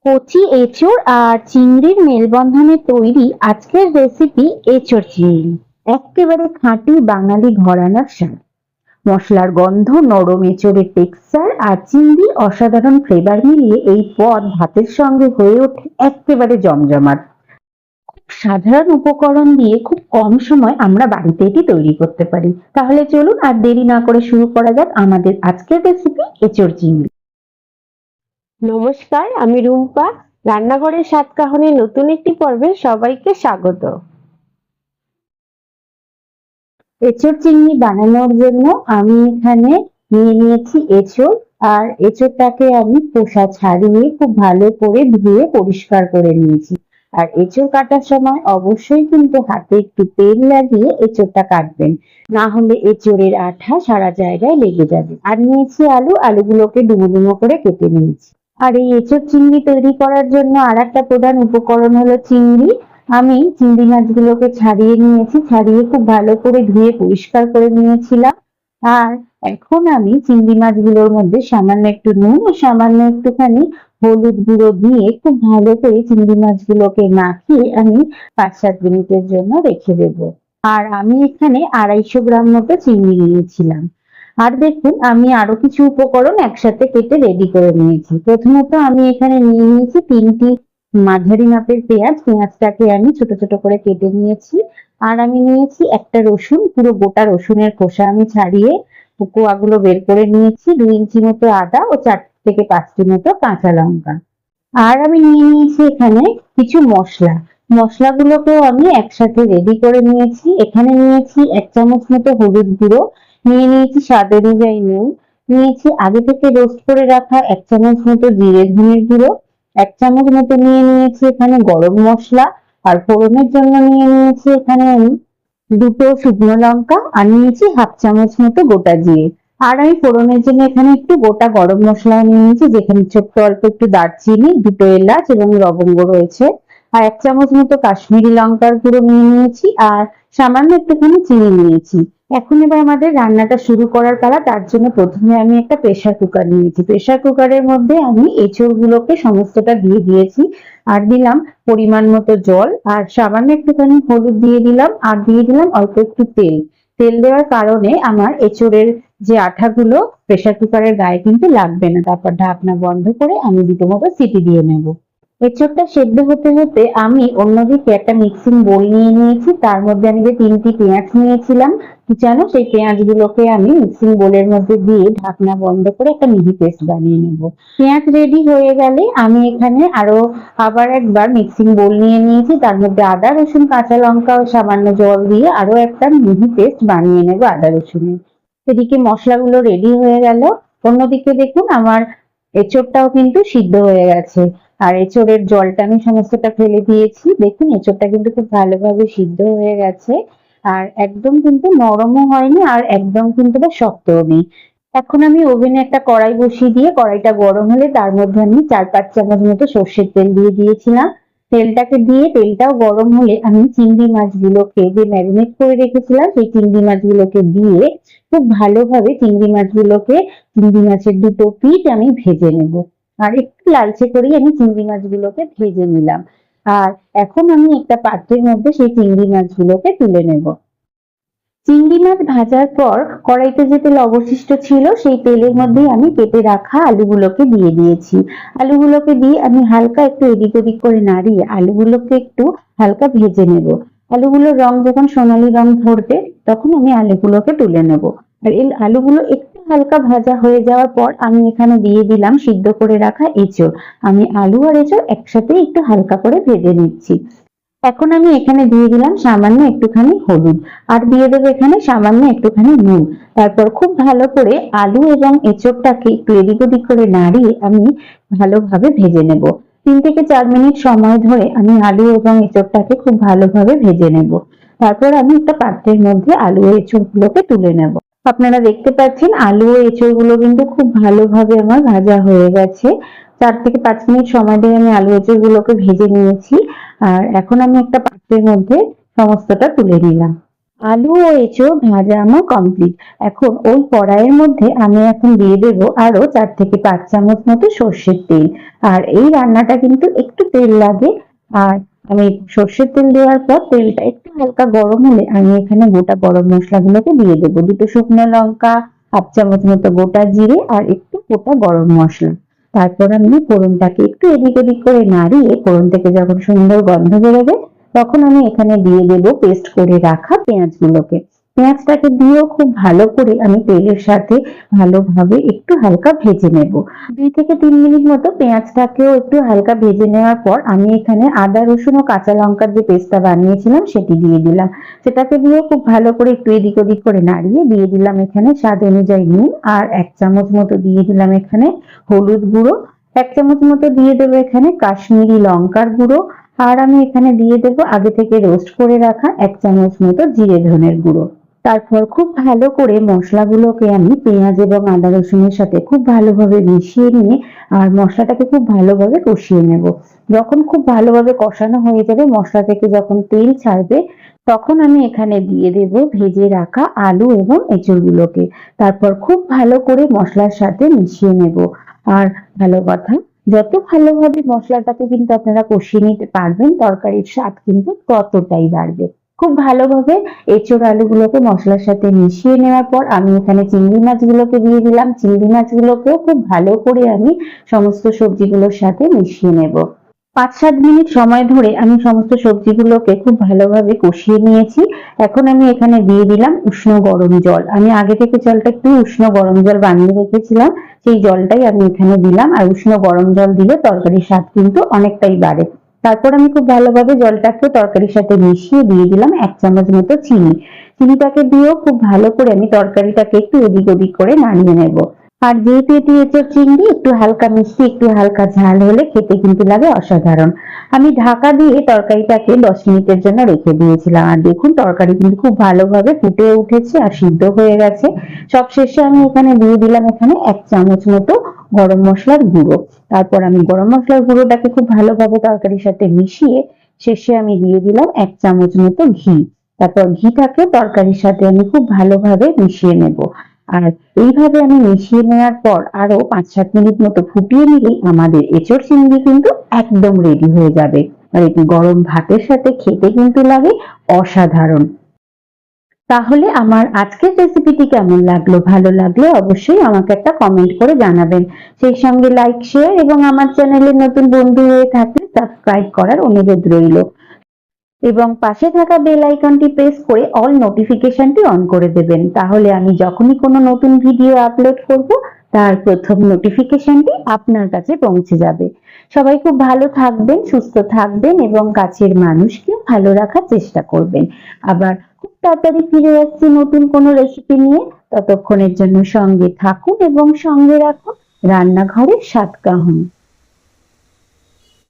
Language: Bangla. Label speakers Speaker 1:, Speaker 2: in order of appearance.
Speaker 1: কচি এঁচোড় আর চিংড়ির মেলবন্ধনে তৈরি আজকের রেসিপি এঁচোড় চিংড়ি। একেবারে খাঁটি বাঙালি ঘরানার স্বাদ। মশলার গন্ধ, নরম এঁচোড়ের টেক্সচার আর চিংড়ির অসাধারণ ফ্লেভার মিলিয়ে এই পদ ভাতের সঙ্গে হয়ে ওঠে একেবারে জমজমাট। খুব সাধারণ উপকরণ দিয়ে খুব কম সময় আমরা বাড়িতে এটি তৈরি করতে পারি। তাহলে চলুন আর দেরি না করে শুরু করা যাক আমাদের আজকের রেসিপি এঁচোড় চিংড়ি।
Speaker 2: নমস্কার, আমি রুম্পা। রান্নাঘরের স্বাদ কাহনের নতুন একটি পর্বে সবাইকে স্বাগত।
Speaker 1: এঁচোড় চিংড়ি বানানোর জন্য আমি এখানে নিয়ে নিয়েছি এঁচোড়। আর এঁচোড়টাকে আমি খোসা ছাড়িয়ে খুব ভালো করে ধুয়ে পরিষ্কার করে নিয়েছি। আর এঁচোড় কাটার সময় অবশ্যই কিন্তু হাতে একটু তেল লাগিয়ে এঁচোড়টা কাটবেন, না হলে এঁচোড়ের আঠা সারা জায়গায় লেগে যাবে। আর নিয়েছি আলু, আলুগুলোকে ডুমো ডুমো করে কেটে নিয়েছি। আর এই এঁচোড় চিংড়ি তৈরি করার জন্য আর একটা প্রধান উপকরণ হলো চিংড়ি। আমি চিংড়ি মাছগুলোকে ছাড়িয়ে নিয়েছি, ছাড়িয়ে খুব ভালো করে ধুয়ে পরিষ্কার করে নিয়েছিলাম। আর এখন আমি চিংড়ি মাছগুলোর মধ্যে সামান্য একটু নুন ও সামান্য একটুখানি হলুদ গুঁড়ো দিয়ে খুব ভালো করে চিংড়ি মাছগুলোকে মাখিয়ে আমি 5-7 মিনিটের জন্য রেখে দেব। আর আমি এখানে 250 গ্রাম মতো চিংড়ি নিয়েছিলাম। আর দেখুন, আমি আরো কিছু উপকরণ একসাথে কেটে রেডি করে নিয়েছি। প্রথমত আমি এখানে নিয়ে নিয়েছি 3টি মাঝারি মাপের পেঁয়াজ। পেঁয়াজটাকে আমি ছোট ছোট করে কেটে নিয়েছি। আর আমি নিয়েছি একটা রসুন, পুরো গোটা রসুনের খোসা আমি ছাড়িয়ে কোয়াগুলো বের করে নিয়েছি। 2 ইঞ্চি মতো আদা ও 4 থেকে 5টি মতো কাঁচা লঙ্কা। আর আমি নিয়ে নিয়েছি এখানে কিছু মশলা। মশলাগুলোকেও আমি একসাথে রেডি করে নিয়েছি। এখানে নিয়েছি 1 চামচ মতো হলুদ গুঁড়ো, নিয়ে নিয়েছি স্বাদ অনুযায়ী নুন, নিয়েছি আগে থেকে রোস্ট করে রাখা 1 চামচ মতো জিরে ধনের গুঁড়ো, 1 চামচ মতো নিয়ে নিয়েছি এখানে গরম মশলা। আর ফোড়নের জন্য নিয়ে নিয়েছি এখানে আমি 2টো শুকনো লঙ্কা, আর নিয়েছি 1/2 চামচ মতো গোটা জিরে। আর আমি ফোড়নের জন্য এখানে একটু গোটা গরম মশলা নিয়ে নিয়েছি, যেখানে ছোট্ট অল্প একটু দারচিনি, 2টো এলাচ এবং লবঙ্গ রয়েছে। আর 1 চামচ মতো কাশ্মীরি লঙ্কার গুঁড়ো নিয়ে নিয়েছি, আর সামান্য একটুখানি চিনি নিয়েছি। এখন এবার আমাদের রান্নাটা শুরু করার পালা। তার জন্য প্রথমে আমি একটা প্রেসার কুকার নিয়েছি। প্রেসার কুকারের মধ্যে আমি এঁচোড়গুলোকে সমস্তটা দিয়ে দিয়েছি। আর দিলাম পরিমাণ মতো জল, আর সামান্য একটুখানি হলুদ দিয়ে দিলাম, আর দিয়ে দিলাম অল্প একটু তেল। তেল দেওয়ার কারণে আমার এঁচোড়ের যে আঠাগুলো প্রেসার কুকারের গায়ে কিন্তু লাগবে না। তারপর ঢাকনা বন্ধ করে আমি 2টো মতো সিটি দিয়ে নেব। এঁচোড়টা সেদ্ধ হতে হতে আমি অন্যদিকে একটা মিক্সিং বোল নিয়ে নিয়েছি। তার মধ্যে আমি যে 3টি পেঁয়াজ নিয়েছিলাম কুচানো, সেই পেঁয়াজগুলোকে আমি মিক্সিং বোলের মধ্যে দিয়ে ঢাকনা বন্ধ করে একটা মিহি পেস্ট বানিয়ে নেব। পেঁয়াজ রেডি হয়ে গেলে আমি এখানে আবার একবার মিক্সিং বোল নিয়ে নিয়েছি। তার মধ্যে আদা, রসুন, কাঁচা লঙ্কা ও সামান্য জল দিয়ে আরো একটা মিহি পেস্ট বানিয়ে নেব আদা রসুনের। এদিকে মশলাগুলো রেডি হয়ে গেল। অন্যদিকে দেখুন, আমার এঁচোড়টাও কিন্তু সিদ্ধ হয়ে গেছে। আর এঁচোড়ের জলটা আমি সমস্তটা ফেলে দিয়েছি। দেখুন, এঁচোড়টা কিন্তু খুব ভালোভাবে সিদ্ধ হয়ে গেছে। আর একদম কিন্তু নরমও হয়নি, আর একদম কিন্তু বা শক্তও নেই। এখন আমি ওভেনে একটা কড়াই বসিয়ে দিয়ে কড়াইটা গরম হলে তার মধ্যে আমি 4-5 চামচ মতো সর্ষের তেল দিয়ে দিয়েছিলাম। তেলটাকে দিয়ে তেলটাও গরম হলে আমি চিংড়ি মাছগুলোকে যে ম্যারিনেট করে রেখেছিলাম সেই চিংড়ি মাছগুলোকে দিয়ে খুব ভালোভাবে চিংড়ি মাছের 2টো পিঠ আমি ভেজে নেব। আর একটু লালচে করেই আমি চিংড়ি মাছগুলোকে ভেজে নিলাম। আর এখন আমি একটা পাত্রের মধ্যে সেই চিংড়ি মাছগুলোকে তুলে নেব। চিংড়ি মাছ ভাজার পর কড়াইতে যে তেল অবশিষ্ট ছিল সেই তেলের মধ্যেই আমি কেটে রাখা আলুগুলোকে দিয়ে দিয়েছি। আলুগুলোকে দিয়ে আমি হালকা একটু এদিক ওদিক করে নাড়িয়ে আলুগুলোকে একটু হালকা ভেজে নেব। আলুগুলোর রং যখন সোনালী রং ধরবে তখন আমি আলুগুলোকে তুলে নেব। আর এই আলুগুলো একটু হালকা ভাজা হয়ে যাওয়ার পর আমি এখানে দিয়ে দিলাম সিদ্ধ করে রাখা এঁচোড়। আমি আলু আর এঁচোড় একসাথে একটু হালকা করে ভেজে নিচ্ছি। এখন আমি এখানে দিয়ে দিলাম সামান্য একটুখানি হলুদ, আর দিয়ে দেবো এখানে সামান্য একটুখানি নুন। তারপর খুব ভালো করে আলু এবং এঁচোড়টাকে একটু এদিক ওদিক করে নাড়িয়ে আমি ভালোভাবে ভেজে নেব। 3 থেকে 4 মিনিট সময় ধরে আমি আলু এবং এঁচোড়টাকে খুব ভালোভাবে ভেজে নেব। তারপর আমি একটা পাত্রের মধ্যে আলু ও এঁচোড়গুলোকে তুলে নেব। আপনারা দেখতে পাচ্ছেন আলু ও এঁচোড়গুলো কিন্তু খুব ভালোভাবে আমার ভাজা হয়ে গেছে। 4 থেকে 5 মিনিট সময় দিয়ে আমি আলু এঁচোড়গুলোকে ভেজে নিয়েছি। আর এখন আমি একটা পাত্রের মধ্যে সমস্তটা তুলে নিলাম। আলু ও এঁচোড় ভাজা আমার কমপ্লিট। এখন ওই কড়াইয়ের মধ্যে আমি এখন দিয়ে দেবো আরো 4 থেকে 5 চামচ মতো সর্ষের তেল। আর এই রান্নাটা কিন্তু একটু তেল লাগে। আর আমি সর্ষের তেল দেওয়ার পর তেলটা একটু হালকা গরম হলে আমি এখানে গোটা গরম মশলাগুলোকে দিয়ে দেবো। 2 শুকনো লঙ্কা, 1/2 চামচ মতো গোটা জিরে আর একটু গোটা গরম মশলা। তারপর আমি ফোড়নটাকে একটু এদিক ওদিক করে নাড়িয়ে ফোড়ন থেকে যখন সুন্দর গন্ধ বেরোবে তখন আমি এখানে দিয়ে দেব পেস্ট করে রাখা পেঁয়াজগুলোকে। পেঁয়াজটাকে দিয়েও খুব ভালো করে আমি তেলের সাথে ভালোভাবে একটু হালকা ভেজে নেব। 2 থেকে 3 মিনিট মতো পেঁয়াজটাকেও একটু হালকা ভেজে নেওয়ার পর আমি এখানে আদা রসুন ও কাঁচা লঙ্কার যে পেস্টটা বানিয়েছিলাম সেটি দিয়ে দিলাম। সেটাকে দিয়েও খুব ভালো করে একটু এদিক ওদিক করে নাড়িয়ে দিয়ে দিলাম এখানে স্বাদ অনুযায়ী নুন আর 1 চামচ মতো দিয়ে দিলাম এখানে হলুদ গুঁড়ো। 1 চামচ মতো দিয়ে দেবো এখানে কাশ্মীরি লঙ্কার গুঁড়ো। আর আমি এখানে দিয়ে দেবো আগে থেকে রোস্ট করে রাখা 1 চামচ মতো জিরে ধনের গুঁড়ো। তারপর খুব ভালো করে মশলাগুলোকে আমি পেঁয়াজ এবং আদা রসুনের সাথে খুব ভালোভাবে মিশিয়ে নিয়ে আর মশলাটাকে খুব ভালোভাবে কষিয়ে নেব। যখন খুব ভালোভাবে কষানো হয়ে যাবে, মশলা থেকে যখন তেল ছাড়বে, তখন আমি এখানে দিয়ে দেব ভেজে রাখা আলু এবং এঁচোড়গুলোকে। তারপর খুব ভালো করে মশলার সাথে মিশিয়ে নেব। আর ভালো কথা, যত ভালোভাবে মশলাটাকে কিন্তু আপনারা কষিয়ে নিতে পারবেন তরকারির স্বাদ কিন্তু ততটাই বাড়বে। খুব ভালোভাবে এঁচোড় আলুগুলোকে মশলার সাথে মিশিয়ে নেওয়ার পর আমি এখানে চিংড়ি মাছগুলোকে দিয়ে দিলাম। চিংড়ি মাছগুলোকেও খুব ভালো করে আমি সমস্ত সবজিগুলোর সাথে মিশিয়ে নেব। 5-7 মিনিট সময় ধরে আমি সমস্ত সবজিগুলোকে খুব ভালোভাবে কষিয়ে নিয়েছি। এখন আমি এখানে দিয়ে দিলাম উষ্ণ গরম জল। আমি আগে থেকে জলটা একটু উষ্ণ গরম জল বানিয়ে রেখেছিলাম, সেই জলটাই আমি এখানে দিলাম। আর উষ্ণ গরম জল দিলে তরকারির স্বাদ কিন্তু অনেকটাই বাড়ে। তারপর আমি খুব ভালোভাবে জলটাকে তরকারির সাথে মিশিয়ে দিয়ে দিলাম 1 চামচ মতো চিনি। চিনিটাকে দিয়েও খুব ভালো করে আমি তরকারিটাকে একটু এদিক ওদিক করে নাড়িয়ে নেব। আর যেহেতু এটি এঁচোড় চিংড়ি, একটু হালকা মিষ্টি একটু হালকা ঝাল হলে খেতে কিন্তু লাগে অসাধারণ। আমি ঢাকা দিয়ে তরকারিটাকে 10 মিনিটের জন্য রেখে দিয়েছিলাম। আর দেখুন তরকারি কিন্তু খুব ভালোভাবে ফুটে উঠেছে আর সিদ্ধ হয়ে গেছে। সবশেষে আমি এখানে দিয়ে দিলাম এখানে 1 চামচ মতো গরম মশলার গুঁড়ো। তারপর আমি গরম মশলার গুঁড়োটাকে খুব ভালোভাবে তরকারির সাথে মিশিয়ে শেষে আমি দিয়ে দিলাম 1 চামচ মতো ঘি। তারপর ঘিটাকে তরকারির সাথে আমি খুব ভালোভাবে মিশিয়ে নেব। আর এইভাবে আমি মিশিয়ে নেওয়ার পর আরো 5-7 মিনিট মতো ফুটিয়ে নিলেই আমাদের এঁচোড় চিংড়ি কিন্তু একদম রেডি হয়ে যাবে। আর এটি গরম ভাতের সাথে খেতে কিন্তু লাগে অসাধারণ। তাহলে আমার আজকের রেসিপিটি কেমন লাগলো? ভালো লাগলে অবশ্যই আমাকে একটা কমেন্ট করে জানাবেন। সেই সঙ্গে লাইক, শেয়ার এবং আমার চ্যানেলে নতুন বন্ধু হয়ে থাকলে সাবস্ক্রাইব করার অনুরোধ রইল। এবং পাশে থাকা বেল আইকনটি প্রেস করে অল নোটিফিকেশনটি অন করে দেবেন। তাহলে আমি যখনই কোনো নতুন ভিডিও আপলোড করব তার প্রথম নোটিফিকেশনটি আপনার কাছে পৌঁছে যাবে। সবাই খুব ভালো থাকবেন, সুস্থ থাকবেন এবং কাছের মানুষকে ভালো রাখার চেষ্টা করবেন। আবার খুব তাড়াতাড়ি ফিরে আসছি নতুন কোনো রেসিপি নিয়ে। ততক্ষণের জন্য সঙ্গে থাকুন এবং সঙ্গে রাখুন রান্নাঘরের 7 কাহন।